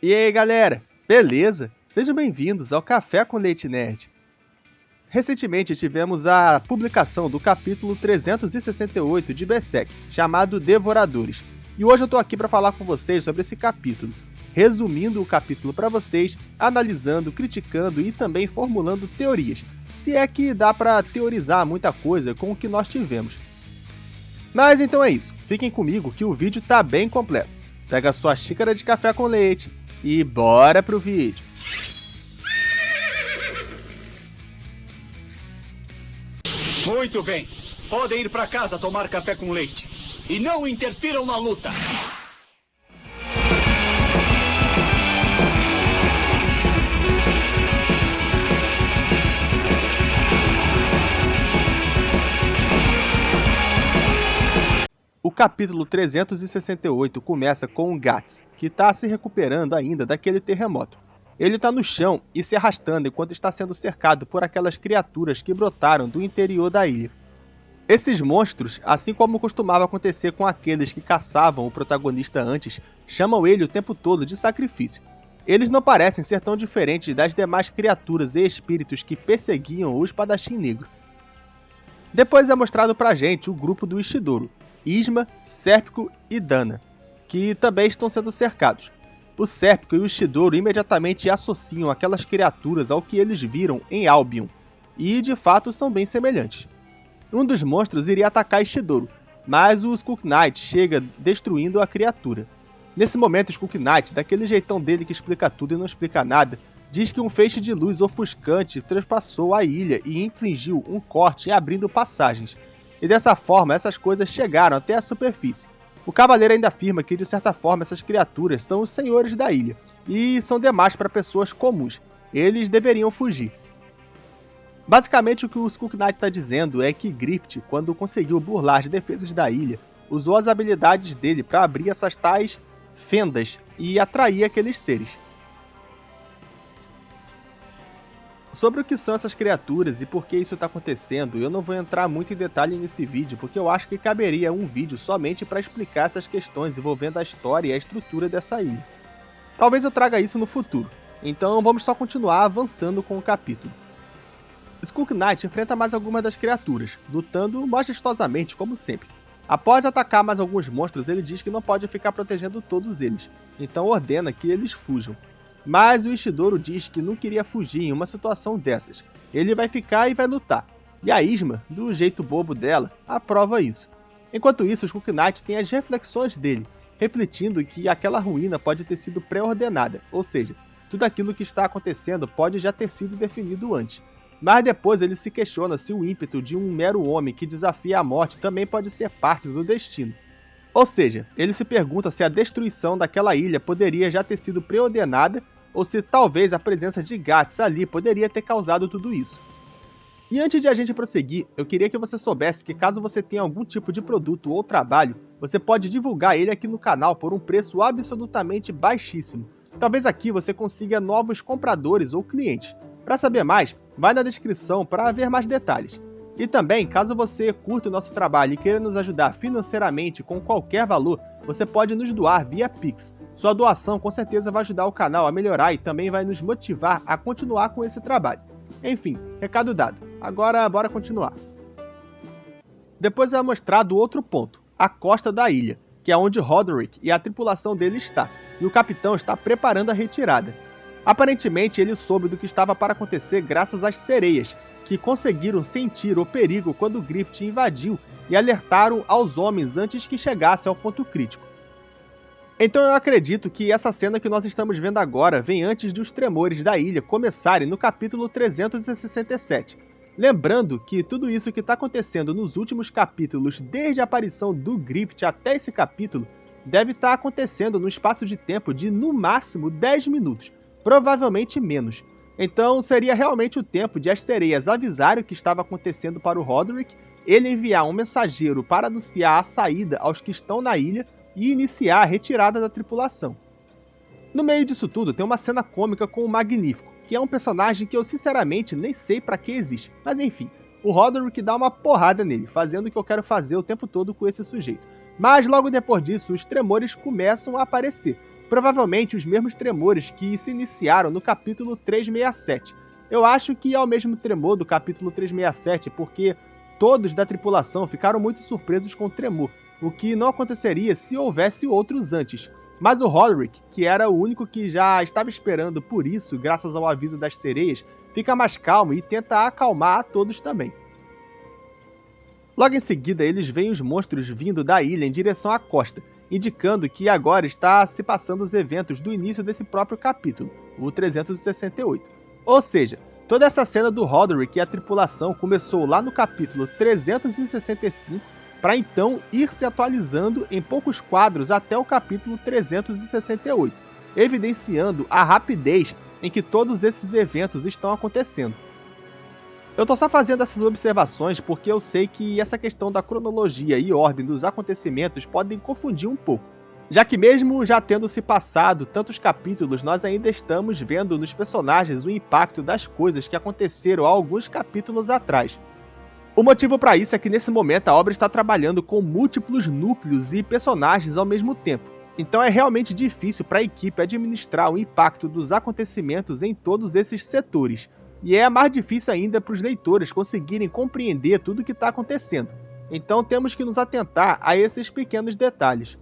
E aí, galera, beleza? Sejam bem-vindos ao Café com Leite Nerd. Recentemente tivemos a publicação do capítulo 368 de Berserk, chamado Devoradores. E hoje eu tô aqui para falar com vocês sobre esse capítulo, resumindo o capítulo para vocês, analisando, criticando e também formulando teorias, se é que dá para teorizar muita coisa com o que nós tivemos. Mas então é isso, fiquem comigo que o vídeo tá bem completo. Pega a sua xícara de café com leite e bora pro vídeo. Muito bem. Podem ir para casa tomar café com leite. E não interfiram na luta. O capítulo 368 começa com o Guts, que está se recuperando ainda daquele terremoto. Ele está no chão e se arrastando enquanto está sendo cercado por aquelas criaturas que brotaram do interior da ilha. Esses monstros, assim como costumava acontecer com aqueles que caçavam o protagonista antes, chamam ele o tempo todo de sacrifício. Eles não parecem ser tão diferentes das demais criaturas e espíritos que perseguiam o Espadachim Negro. Depois é mostrado pra gente o grupo do Ishidoro, Isma, Sérpico e Dana, que também estão sendo cercados. O Sérpico e o Ishidoro imediatamente associam aquelas criaturas ao que eles viram em Albion, e de fato são bem semelhantes. Um dos monstros iria atacar Ishidoro, mas o Skunk Knight chega destruindo a criatura. Nesse momento, o Skunk Knight, daquele jeitão dele que explica tudo e não explica nada, diz que um feixe de luz ofuscante trespassou a ilha e infligiu um corte abrindo passagens. E dessa forma, essas coisas chegaram até a superfície. O cavaleiro ainda afirma que, de certa forma, essas criaturas são os senhores da ilha, e são demais para pessoas comuns. Eles deveriam fugir. Basicamente, o que o Skunk Knight está dizendo é que Griffith, quando conseguiu burlar as defesas da ilha, usou as habilidades dele para abrir essas tais fendas e atrair aqueles seres. Sobre o que são essas criaturas e por que isso está acontecendo, eu não vou entrar muito em detalhe nesse vídeo, porque eu acho que caberia um vídeo somente para explicar essas questões envolvendo a história e a estrutura dessa ilha. Talvez eu traga isso no futuro, então vamos só continuar avançando com o capítulo. Skunk Knight enfrenta mais algumas das criaturas, lutando majestosamente como sempre. Após atacar mais alguns monstros, ele diz que não pode ficar protegendo todos eles, então ordena que eles fujam. Mas o Ishidoro diz que não queria fugir em uma situação dessas. Ele vai ficar e vai lutar. E a Isma, do jeito bobo dela, aprova isso. Enquanto isso, o Skunk Knight tem as reflexões dele, refletindo que aquela ruína pode ter sido pré-ordenada, ou seja, tudo aquilo que está acontecendo pode já ter sido definido antes. Mas depois ele se questiona se o ímpeto de um mero homem que desafia a morte também pode ser parte do destino. Ou seja, ele se pergunta se a destruição daquela ilha poderia já ter sido preordenada ou se talvez a presença de Guts ali poderia ter causado tudo isso. E antes de a gente prosseguir, eu queria que você soubesse que caso você tenha algum tipo de produto ou trabalho, você pode divulgar ele aqui no canal por um preço absolutamente baixíssimo. Talvez aqui você consiga novos compradores ou clientes. Para saber mais, vai na descrição para ver mais detalhes. E também, caso você curta o nosso trabalho e queira nos ajudar financeiramente com qualquer valor, você pode nos doar via Pix. Sua doação com certeza vai ajudar o canal a melhorar e também vai nos motivar a continuar com esse trabalho. Enfim, recado dado. Agora, bora continuar. Depois é mostrado outro ponto, a costa da ilha, que é onde Roderick e a tripulação dele está, e o capitão está preparando a retirada. Aparentemente, ele soube do que estava para acontecer graças às sereias, que conseguiram sentir o perigo quando Griffith invadiu e alertaram aos homens antes que chegasse ao ponto crítico. Então eu acredito que essa cena que nós estamos vendo agora vem antes de os tremores da ilha começarem no capítulo 367. Lembrando que tudo isso que está acontecendo nos últimos capítulos, desde a aparição do Griffith até esse capítulo, deve estar acontecendo no espaço de tempo de no máximo 10 minutos, provavelmente menos. Então seria realmente o tempo de as sereias avisarem o que estava acontecendo para o Roderick, ele enviar um mensageiro para anunciar a saída aos que estão na ilha e iniciar a retirada da tripulação. No meio disso tudo tem uma cena cômica com o Magnífico, que é um personagem que eu sinceramente nem sei para que existe, mas enfim, o Roderick dá uma porrada nele, fazendo o que eu quero fazer o tempo todo com esse sujeito. Mas logo depois disso, os tremores começam a aparecer. Provavelmente os mesmos tremores que se iniciaram no capítulo 367. Eu acho que é o mesmo tremor do capítulo 367, porque todos da tripulação ficaram muito surpresos com o tremor, o que não aconteceria se houvesse outros antes. Mas o Roderick, que era o único que já estava esperando por isso, graças ao aviso das sereias, fica mais calmo e tenta acalmar a todos também. Logo em seguida, eles veem os monstros vindo da ilha em direção à costa, indicando que agora está se passando os eventos do início desse próprio capítulo, o 368. Ou seja, toda essa cena do Roderick e a tripulação começou lá no capítulo 365, para então ir se atualizando em poucos quadros até o capítulo 368, evidenciando a rapidez em que todos esses eventos estão acontecendo. Eu tô só fazendo essas observações porque eu sei que essa questão da cronologia e ordem dos acontecimentos podem confundir um pouco, já que mesmo já tendo se passado tantos capítulos, nós ainda estamos vendo nos personagens o impacto das coisas que aconteceram há alguns capítulos atrás. O motivo para isso é que nesse momento a obra está trabalhando com múltiplos núcleos e personagens ao mesmo tempo, então é realmente difícil para a equipe administrar o impacto dos acontecimentos em todos esses setores. E é mais difícil ainda para os leitores conseguirem compreender tudo o que está acontecendo. Então temos que nos atentar a esses pequenos detalhes.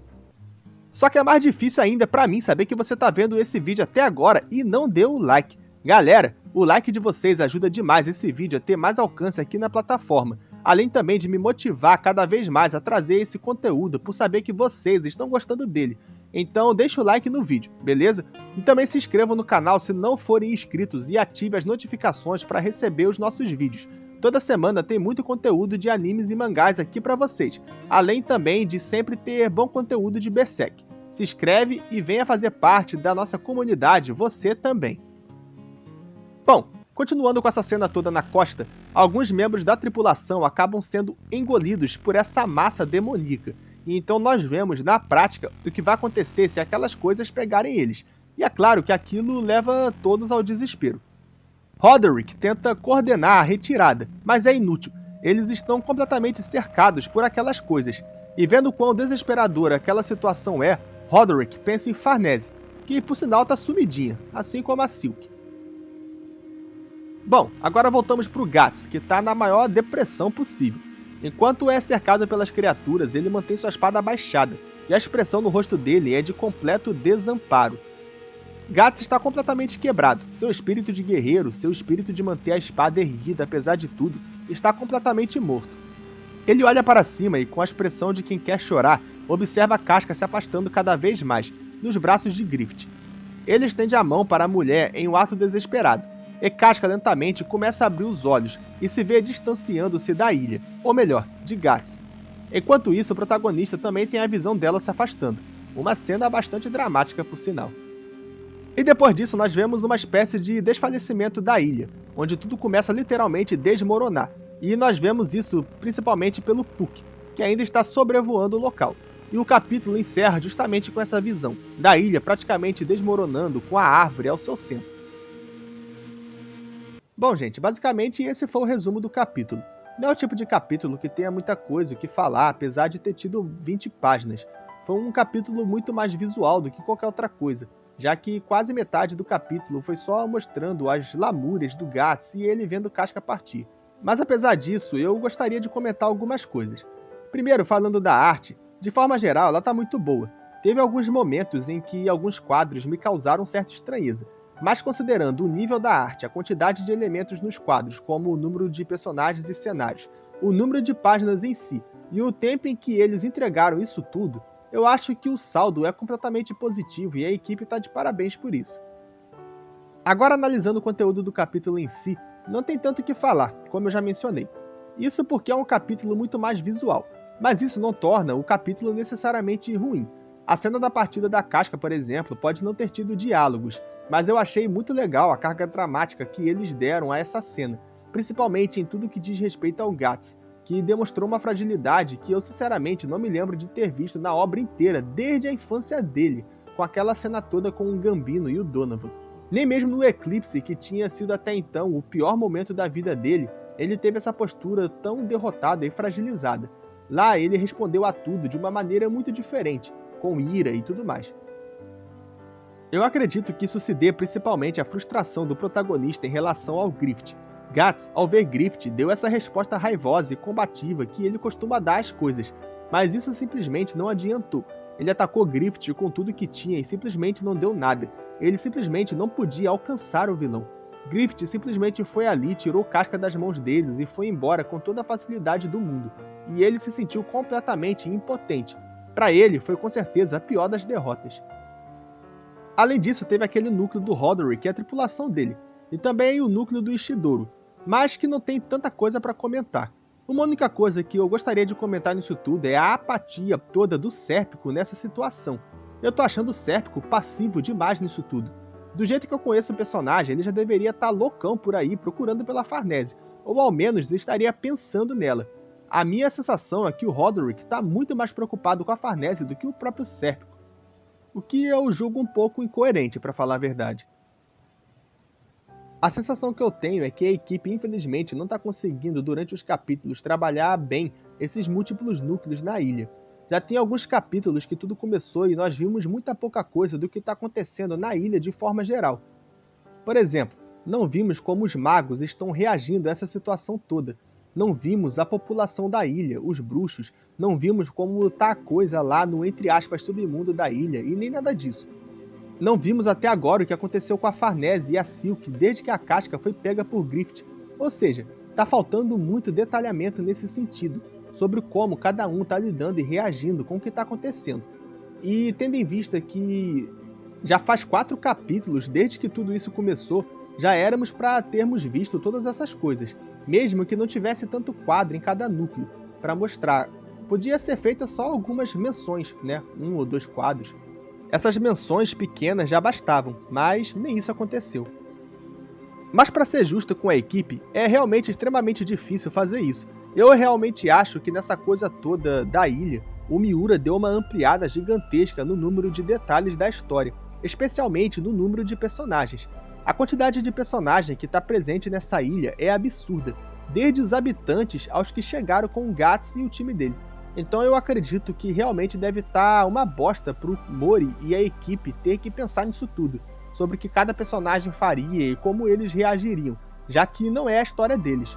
Só que é mais difícil ainda para mim saber que você está vendo esse vídeo até agora e não deu o like. Galera, o like de vocês ajuda demais esse vídeo a ter mais alcance aqui na plataforma, além também de me motivar cada vez mais a trazer esse conteúdo por saber que vocês estão gostando dele. Então deixa o like no vídeo, beleza? E também se inscrevam no canal se não forem inscritos e ative as notificações para receber os nossos vídeos. Toda semana tem muito conteúdo de animes e mangás aqui para vocês, além também de sempre ter bom conteúdo de Berserk. Se inscreve e venha fazer parte da nossa comunidade, você também. Bom, continuando com essa cena toda na costa, alguns membros da tripulação acabam sendo engolidos por essa massa demoníaca. E então nós vemos na prática o que vai acontecer se aquelas coisas pegarem eles. E é claro que aquilo leva todos ao desespero. Roderick tenta coordenar a retirada, mas é inútil. Eles estão completamente cercados por aquelas coisas. E vendo quão desesperadora aquela situação é, Roderick pensa em Farnese, que por sinal está sumidinha, assim como a Silk. Bom, agora voltamos para o Guts, que está na maior depressão possível. Enquanto é cercado pelas criaturas, ele mantém sua espada abaixada, e a expressão no rosto dele é de completo desamparo. Guts está completamente quebrado, seu espírito de guerreiro, seu espírito de manter a espada erguida apesar de tudo, está completamente morto. Ele olha para cima e, com a expressão de quem quer chorar, observa a Casca se afastando cada vez mais, nos braços de Griffith. Ele estende a mão para a mulher em um ato desesperado, e Casca lentamente começa a abrir os olhos e se vê distanciando-se da ilha, ou melhor, de Guts. Enquanto isso, o protagonista também tem a visão dela se afastando, uma cena bastante dramática por sinal. E depois disso nós vemos uma espécie de desfalecimento da ilha, onde tudo começa a literalmente desmoronar, e nós vemos isso principalmente pelo Puck, que ainda está sobrevoando o local. E o capítulo encerra justamente com essa visão, da ilha praticamente desmoronando com a árvore ao seu centro. Bom, gente, basicamente esse foi o resumo do capítulo. Não é o tipo de capítulo que tenha muita coisa o que falar, apesar de ter tido 20 páginas. Foi um capítulo muito mais visual do que qualquer outra coisa, já que quase metade do capítulo foi só mostrando as lamúrias do Guts e ele vendo Casca partir. Mas apesar disso, eu gostaria de comentar algumas coisas. Primeiro, falando da arte, de forma geral ela tá muito boa. Teve alguns momentos em que alguns quadros me causaram certa estranheza, mas considerando o nível da arte, a quantidade de elementos nos quadros, como o número de personagens e cenários, o número de páginas em si, e o tempo em que eles entregaram isso tudo, eu acho que o saldo é completamente positivo e a equipe está de parabéns por isso. Agora, analisando o conteúdo do capítulo em si, não tem tanto o que falar, como eu já mencionei. Isso porque é um capítulo muito mais visual, mas isso não torna o capítulo necessariamente ruim. A cena da partida da Casca, por exemplo, pode não ter tido diálogos, mas eu achei muito legal a carga dramática que eles deram a essa cena, principalmente em tudo que diz respeito ao Guts, que demonstrou uma fragilidade que eu sinceramente não me lembro de ter visto na obra inteira, desde a infância dele, com aquela cena toda com o Gambino e o Donovan. Nem mesmo no Eclipse, que tinha sido até então o pior momento da vida dele, ele teve essa postura tão derrotada e fragilizada. Lá ele respondeu a tudo de uma maneira muito diferente, com ira e tudo mais. Eu acredito que isso se dê principalmente à frustração do protagonista em relação ao Griffith. Guts, ao ver Griffith, deu essa resposta raivosa e combativa que ele costuma dar às coisas, mas isso simplesmente não adiantou. Ele atacou Griffith com tudo que tinha e simplesmente não deu nada. Ele simplesmente não podia alcançar o vilão. Griffith simplesmente foi ali, tirou casca das mãos deles e foi embora com toda a facilidade do mundo. E ele se sentiu completamente impotente. Para ele, foi com certeza a pior das derrotas. Além disso, teve aquele núcleo do Hodorick, que é a tripulação dele, e também o núcleo do Ishidoro, mas que não tem tanta coisa para comentar. Uma única coisa que eu gostaria de comentar nisso tudo é a apatia toda do Sérpico nessa situação. Eu tô achando o Sérpico passivo demais nisso tudo. Do jeito que eu conheço o personagem, ele já deveria estar loucão por aí procurando pela Farnese, ou ao menos estaria pensando nela. A minha sensação é que o Hodorick está muito mais preocupado com a Farnese do que o próprio Sérpico. O que eu julgo um pouco incoerente, para falar a verdade. A sensação que eu tenho é que a equipe infelizmente não está conseguindo durante os capítulos trabalhar bem esses múltiplos núcleos na ilha. Já tem alguns capítulos que tudo começou e nós vimos muita pouca coisa do que está acontecendo na ilha de forma geral. Por exemplo, não vimos como os magos estão reagindo a essa situação toda. Não vimos a população da ilha, os bruxos, não vimos como está a coisa lá no entre aspas submundo da ilha e nem nada disso. Não vimos até agora o que aconteceu com a Farnese e a Silk desde que a casca foi pega por Griffith. Ou seja, está faltando muito detalhamento nesse sentido, sobre como cada um está lidando e reagindo com o que está acontecendo. E tendo em vista que já faz 4 capítulos desde que tudo isso começou, já éramos para termos visto todas essas coisas, mesmo que não tivesse tanto quadro em cada núcleo para mostrar. Podia ser feita só algumas menções, né? 1 ou 2 quadros. Essas menções pequenas já bastavam, mas nem isso aconteceu. Mas para ser justo com a equipe, é realmente extremamente difícil fazer isso. Eu realmente acho que nessa coisa toda da ilha, o Miura deu uma ampliada gigantesca no número de detalhes da história, especialmente no número de personagens. A quantidade de personagem que está presente nessa ilha é absurda, desde os habitantes aos que chegaram com o Guts e o time dele. Então eu acredito que realmente deve estar uma bosta pro Mori e a equipe ter que pensar nisso tudo, sobre o que cada personagem faria e como eles reagiriam, já que não é a história deles.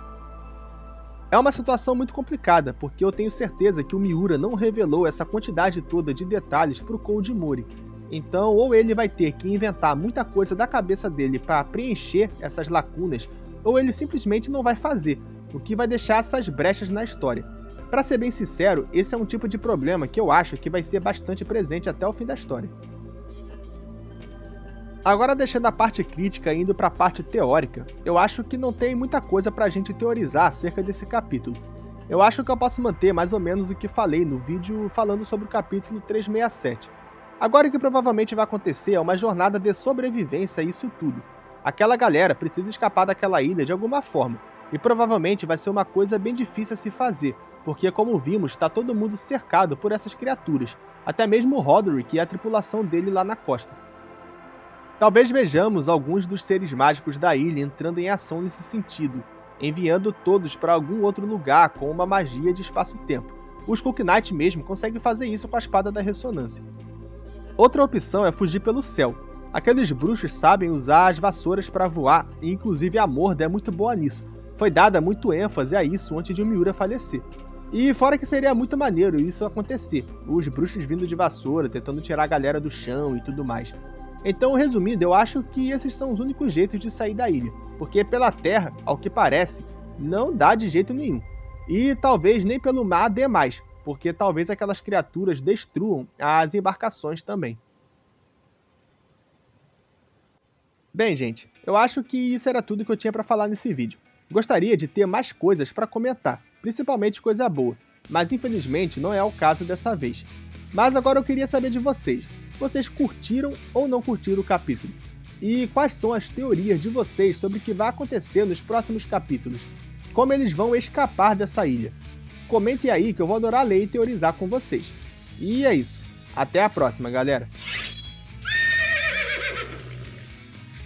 É uma situação muito complicada, porque eu tenho certeza que o Miura não revelou essa quantidade toda de detalhes pro Cold Mori. Então, ou ele vai ter que inventar muita coisa da cabeça dele para preencher essas lacunas, ou ele simplesmente não vai fazer, o que vai deixar essas brechas na história. Para ser bem sincero, esse é um tipo de problema que eu acho que vai ser bastante presente até o fim da história. Agora, deixando a parte crítica e indo para a parte teórica, eu acho que não tem muita coisa para a gente teorizar acerca desse capítulo. Eu acho que eu posso manter mais ou menos o que falei no vídeo falando sobre o capítulo 367. Agora o que provavelmente vai acontecer é uma jornada de sobrevivência a isso tudo. Aquela galera precisa escapar daquela ilha de alguma forma, e provavelmente vai ser uma coisa bem difícil a se fazer, porque como vimos, está todo mundo cercado por essas criaturas, até mesmo o Hodorick e a tripulação dele lá na costa. Talvez vejamos alguns dos seres mágicos da ilha entrando em ação nesse sentido, enviando todos para algum outro lugar com uma magia de espaço-tempo. O Skunk Knight mesmo consegue fazer isso com a espada da ressonância. Outra opção é fugir pelo céu. Aqueles bruxos sabem usar as vassouras para voar, e inclusive a Morda é muito boa nisso. Foi dada muito ênfase a isso antes de o Miura falecer. E fora que seria muito maneiro isso acontecer, os bruxos vindo de vassoura, tentando tirar a galera do chão e tudo mais. Então, resumindo, eu acho que esses são os únicos jeitos de sair da ilha, porque pela terra, ao que parece, não dá de jeito nenhum. E talvez nem pelo mar dê mais, porque talvez aquelas criaturas destruam as embarcações também. Bem, gente, eu acho que isso era tudo que eu tinha para falar nesse vídeo. Gostaria de ter mais coisas para comentar, principalmente coisa boa, mas infelizmente não é o caso dessa vez. Mas agora eu queria saber de vocês. Vocês curtiram ou não curtiram o capítulo? E quais são as teorias de vocês sobre o que vai acontecer nos próximos capítulos? Como eles vão escapar dessa ilha? Comentem aí que eu vou adorar ler e teorizar com vocês. E é isso. Até a próxima, galera!